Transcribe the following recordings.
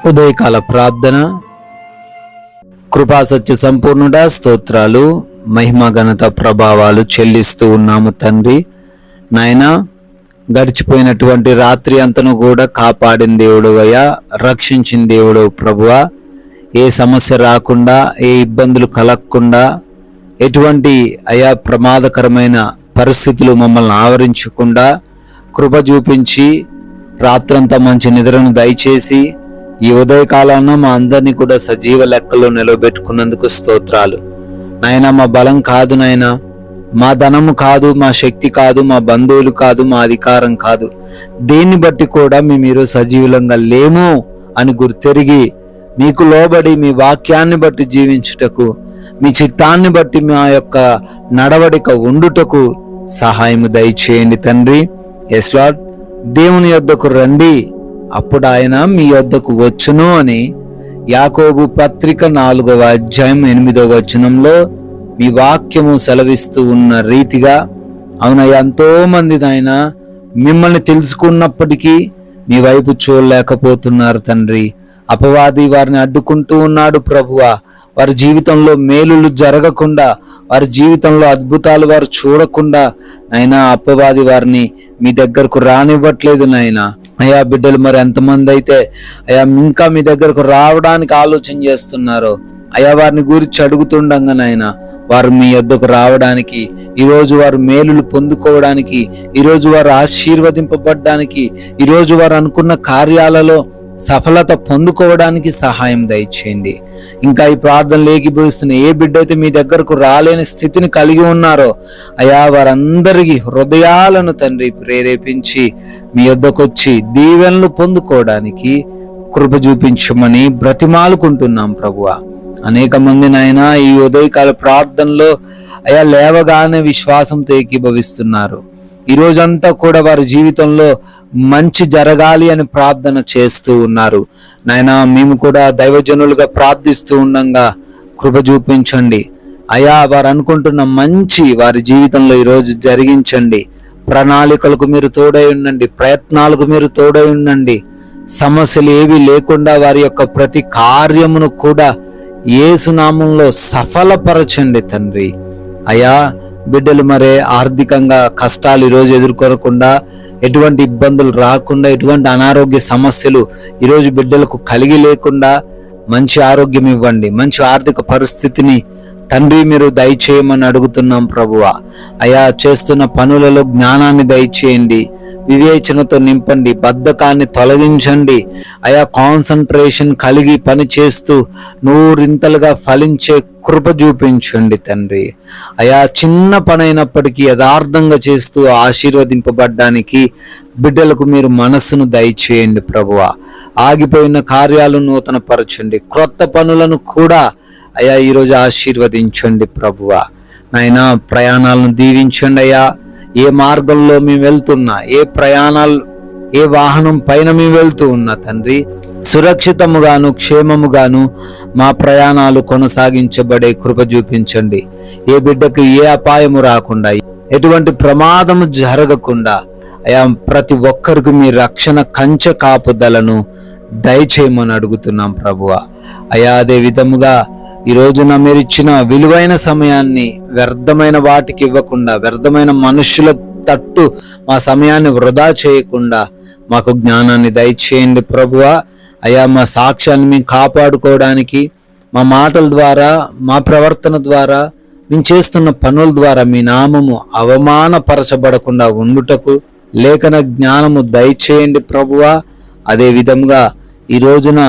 ఉదయకాల ప్రార్థన. కృపాసత్య సంపూర్ణుడా, స్తోత్రాలు, మహిమ ఘనత ప్రభావాలు చెల్లిస్తూ ఉన్నాము తండ్రి. నాయనా, గడిచిపోయినటువంటి రాత్రి అంతను కూడా కాపాడిన దేవుడు అయ్యా, రక్షించిన దేవుడు ప్రభువా. ఏ సమస్య రాకుండా, ఏ ఇబ్బందులు కలగకుండా, ఎటువంటి అయా ప్రమాదకరమైన పరిస్థితులు మమ్మల్ని ఆవరించకుండా కృప చూపించి రాత్రంతా మంచి నిద్రను దయచేసి ఈ ఉదయకాలాన మా అందరినీ కూడా సజీవ లెక్కలో నిలబెట్టుకున్నందుకు స్తోత్రాలు. నాయన, మా బలం కాదు నాయన, మా ధనము కాదు, మా శక్తి కాదు, మా బంధువులు కాదు, మా అధికారం కాదు, దీన్ని బట్టి కూడా మేము సజీవులంగా లేము అని గుర్తెరిగి మీకు లోబడి మీ వాక్యాన్ని బట్టి జీవించుటకు, మీ చిత్తాన్ని బట్టి మా యొక్క నడవడిక ఉండుటకు సహాయము దయచేయండి తండ్రి. ఎస్ లార్డ్, దేవుని యొద్దకు రండి, అప్పుడు ఆయన మీ యొద్దకు వచ్చును అని యాకోబు పత్రిక 4వ అధ్యాయం 8వ వచనంలో మీ వాక్యము సెలవిస్తూ ఉన్న రీతిగా, అవునయ్య, ఎంతో మంది నాయన మిమ్మల్ని తెలుసుకున్నప్పటికీ మీ వైపు చూడలేకపోతున్నారు తండ్రి. అపవాది వారిని అడ్డుకుంటూ ఉన్నాడు ప్రభువా. వారి జీవితంలో మేలులు జరగకుండా, వారి జీవితంలో అద్భుతాలు వారు చూడకుండా నాయనా అపవాది వారిని మీ దగ్గరకు రానివ్వట్లేదు నాయనా. అయ్యా, బిడ్డలు మరి ఎంతమంది అయితే అయ్యా ఇంకా మీ దగ్గరకు రావడానికి ఆలోచన చేస్తున్నారో అయ్యా, వారిని గురించి అడుగుతుండగా నాయనా, వారు మీ యొద్దకు రావడానికి, ఈరోజు వారు మేలులు పొందుకోవడానికి, ఈరోజు వారు ఆశీర్వదింపబడ్డానికి, ఈరోజు వారు అనుకున్న కార్యాలలో సఫలత పొందుకోవడానికి సహాయం దయచేయండి. ఇంకా ఈ ప్రార్థన లేఖిపోయిస్తున్న ఏ బిడ్డ అయితే మీ దగ్గరకు రాలేని స్థితిని కలిగి ఉన్నారో అయా, వారందరికీ హృదయాలను తండ్రి ప్రేరేపించి మీ యొద్దకు వచ్చి దీవెనలు పొందుకోవడానికి కృప చూపించమని బ్రతిమాలుకుంటున్నాం ప్రభువా. అనేక మంది నాయన ఈ ఉదయకాల ప్రార్థనలో అయా లేవగానే విశ్వాసంతో ఏకీభవిస్తున్నారు. ఈ రోజంతా కూడా వారి జీవితంలో మంచి జరగాలి అని ప్రార్థన చేస్తూ ఉన్నారు నాయన. మేము కూడా దైవజనులుగా ప్రార్థిస్తూ ఉండగా కృప చూపించండి అయా. వారు అనుకుంటున్న మంచి వారి జీవితంలో ఈరోజు జరిగించండి. ప్రణాళికలకు మీరు తోడై ఉండండి, ప్రయత్నాలకు మీరు తోడై ఉండండి. సమస్యలు ఏవి లేకుండా వారి యొక్క ప్రతి కార్యమును కూడా యేసు నామంలో సఫలపరచండి తండ్రి. అయా, బిడ్డలు మరే ఆర్థికంగా కష్టాలు ఈరోజు ఎదుర్కోకుండా, ఎటువంటి ఇబ్బందులు రాకుండా, ఎటువంటి అనారోగ్య సమస్యలు ఈరోజు బిడ్డలకు కలిగి లేకుండా మంచి ఆరోగ్యం ఇవ్వండి, మంచి ఆర్థిక పరిస్థితిని తండ్రి మీరు దయచేయమని అడుగుతున్నాం ప్రభువా. అయా, చేస్తున్న పనులలో జ్ఞానాన్ని దయచేయండి, వివేచనతో నింపండి, బద్ధకాన్ని తొలగించండి. అయా, కాన్సన్ట్రేషన్ కలిగి పని చేస్తూ నూరింతలుగా ఫలించే కృప చూపించండి తండ్రి. అయా, చిన్న పనైనప్పటికీ యథార్థంగా చేస్తూ ఆశీర్వదింపబడ్డానికి బిడ్డలకు మీరు మనస్సును దయచేయండి ప్రభువా. ఆగిపోయిన కార్యాలను నూతన పరచండి, క్రొత్త పనులను కూడా అయా ఈరోజు ఆశీర్వదించండి ప్రభువా. నాయనా, ప్రయాణాలను దీవించండి అయ్యా. ఏ మార్గంలో మేము వెళ్తున్నా, ఏ ప్రయాణాలు, ఏ వాహనం పైన మేము వెళ్తూ ఉన్నా తండ్రి, సురక్షితముగాను క్షేమముగాను మా ప్రయాణాలు కొనసాగించబడే కృప చూపించండి. ఏ బిడ్డకు ఏ అపాయము రాకుండా, ఎటువంటి ప్రమాదము జరగకుండా అయా ప్రతి ఒక్కరికి మీ రక్షణ కంచె కాపుదలను దయచేయమని అడుగుతున్నాం ప్రభువా. అయా, అదే విధముగా ఈ రోజున మీరు ఇచ్చిన విలువైన సమయాన్ని వ్యర్థమైన వాటికి ఇవ్వకుండా, వ్యర్థమైన మనుషుల తట్టు మా సమయాన్ని వృధా చేయకుండా మాకు జ్ఞానాన్ని దయచేయండి ప్రభువా. అయా, మా సాక్ష్యాన్ని మేము కాపాడుకోవడానికి, మా మాటల ద్వారా, మా ప్రవర్తన ద్వారా, మేము చేస్తున్న పనుల ద్వారా మీ నామము అవమానపరచబడకుండా ఉండుటకు లేఖన జ్ఞానము దయచేయండి ప్రభువా. అదే విధంగా ఈ రోజున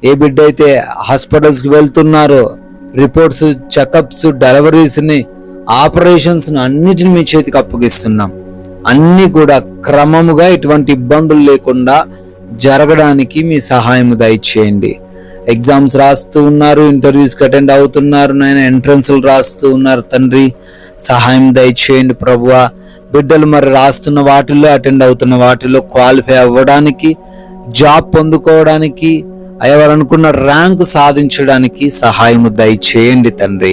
ఏ బిడ్డ అయితే హాస్పిటల్స్కి వెళ్తున్నారో, రిపోర్ట్స్, చెకప్స్, డెలివరీస్ని, ఆపరేషన్స్ని అన్నిటిని మీ చేతికి అప్పగిస్తున్నాం. అన్నీ కూడా క్రమముగా ఎటువంటి ఇబ్బందులు లేకుండా జరగడానికి మీ సహాయము దయచేయండి. ఎగ్జామ్స్ రాస్తూ ఉన్నారు, ఇంటర్వ్యూస్కి అటెండ్ అవుతున్నారు నాయన, ఎంట్రన్స్లు రాస్తూ ఉన్నారు తండ్రి, సహాయం దయచేయండి ప్రభువా. బిడ్డలు మరి రాస్తున్న వాటిల్లో, అటెండ్ అవుతున్న వాటిల్లో క్వాలిఫై అవ్వడానికి, జాబ్ పొందుకోవడానికి, ఎవరు అనుకున్న ర్యాంక్ సాధించడానికి సహాయము దయచేయండి తండ్రి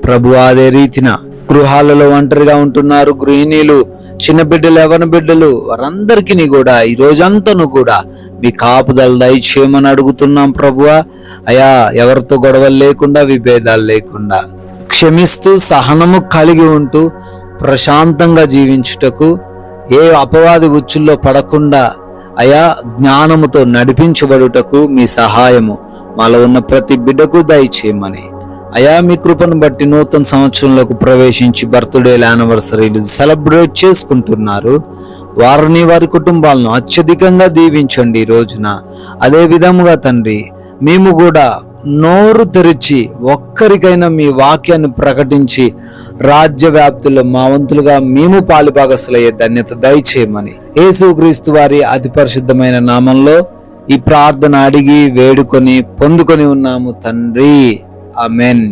ప్రభువా. అదే రీతిన గృహాలలో ఒంటరిగా ఉంటున్నారు గృహిణీలు, చిన్న బిడ్డలు, యవన బిడ్డలు వారందరికీ కూడా ఈ రోజంతాను కూడా మీ కాపుదల దయచేయమని అడుగుతున్నాం ప్రభువా. అయా, ఎవరితో గొడవలు లేకుండా, విభేదాలు లేకుండా, క్షమిస్తూ సహనము కలిగి ఉంటూ ప్రశాంతంగా జీవించుటకు, ఏ అపవాది ఉచ్చుల్లో పడకుండా అయా జ్ఞానముతో నడిపించబడుటకు మీ సహాయము మాలో ఉన్న ప్రతి బిడ్డకు దయచేయమని, అయా మీ కృపను బట్టి నూతన సంవత్సరంలోకి ప్రవేశించి బర్త్డేలు, యానివర్సరీలు సెలబ్రేట్ చేసుకుంటున్నారు. వారిని, వారి కుటుంబాలను అత్యధికంగా దీవించండి ఈ రోజున. అదే విధముగా తండ్రి, మేము కూడా నోరు తెరిచి ఒక్కరికైనా మీ వాక్యాన్ని ప్రకటించి రాజ్య వ్యాప్తిలో మా వంతులుగా మేము పాలిభాగస్తులయ్యే ధన్యత దయచేయమని యేసుక్రీస్తు వారి అతి పరిశుద్ధమైన నామంలో ఈ ప్రార్థన అడిగి వేడుకొని పొందుకొని ఉన్నాము తండ్రి. ఆమెన్.